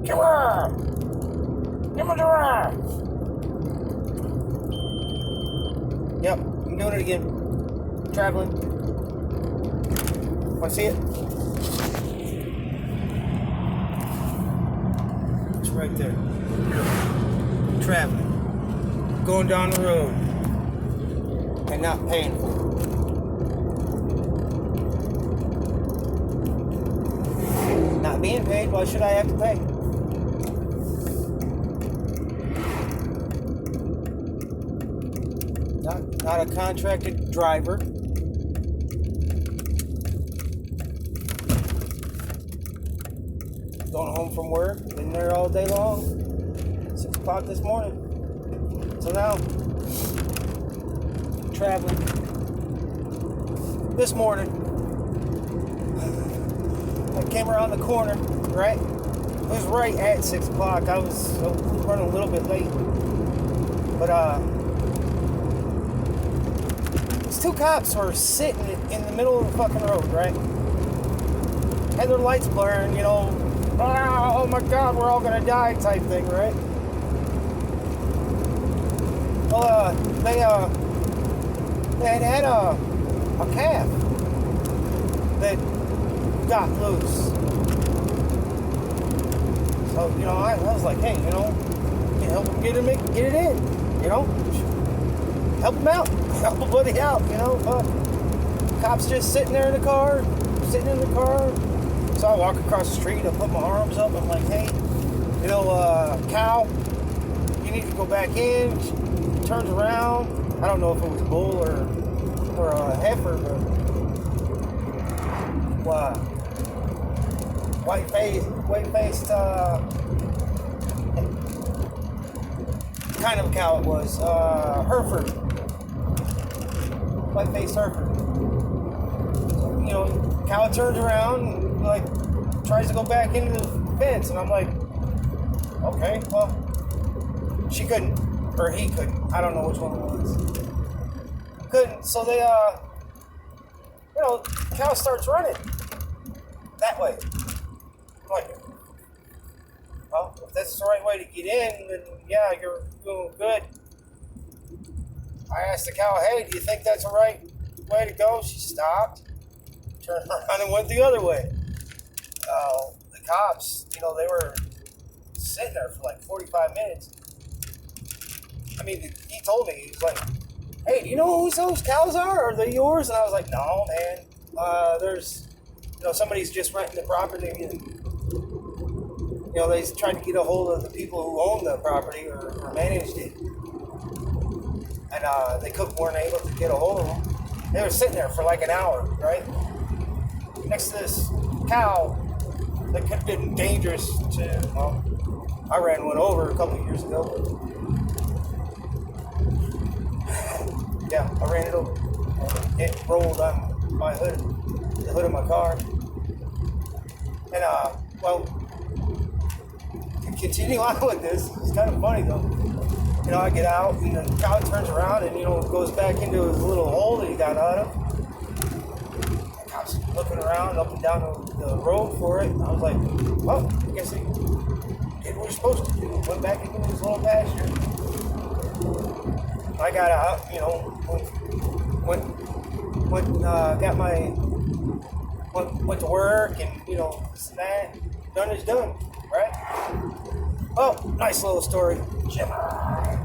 Come on! Give me the ride! Yep, I'm doing it again. Traveling. Want to see it? It's right there. Traveling. Going down the road. And not paying for it. Not being paid, why should I have to pay? Not a contracted driver. Going home from work, been there all day long. 6 o'clock this morning. So now, traveling. This morning, I came around the corner, right? It was right at 6 o'clock. I was running a little bit late. But, these two cops were sitting in the middle of the fucking road, right? Had their lights blaring, you know, oh my God, we're all gonna die type thing, right? Well, they had a calf that got loose. So, you know, I was like, hey, you know, help him get it in, you know? Help him out. Help a buddy out, you know? Cops just sitting there in the car. So I walk across the street, I put my arms up, I'm like, hey, you know, cow, you need to go back in. She turns around. I don't know if it was a bull or a heifer, but white-faced, kind of a cow it was, Hereford. White-faced Hereford. So, you know, cow turns around and, like, tries to go back into the fence, and I'm like, okay, well, she couldn't, or he couldn't. I don't know which one it was. Couldn't, so they, you know, cow starts running that way. I'm like, well, if that's the right way to get in, then yeah, you're doing good. I asked the cow, hey, do you think that's the right way to go? She stopped, turned around, and went the other way. The cops, you know, they were sitting there for like 45 minutes. I mean, he told me, he was like, hey, do you know whose those cows are? Are they yours? And I was like, no, man. There's, you know, somebody's just renting the property, and, you know, they tried to get a hold of the people who own the property or managed it. And they weren't able to get a hold of them. They were sitting there for like an hour, right? Next to this cow that could have been dangerous to, well, I ran one over a couple of years ago. Yeah, I ran it over. It rolled on my hood, the hood of my car. And, well, to continue on with this, it's kind of funny though. You know, I get out, and the cow turns around and, you know, goes back into his little hole that he got out of. The cow's looking around up and down the road for it. And I was like, well, I guess he did what he's supposed to do. Went back into his little pasture. I got out, you know, went to work, and, you know, this and that. Done is done, right? Oh, nice little story. Jim.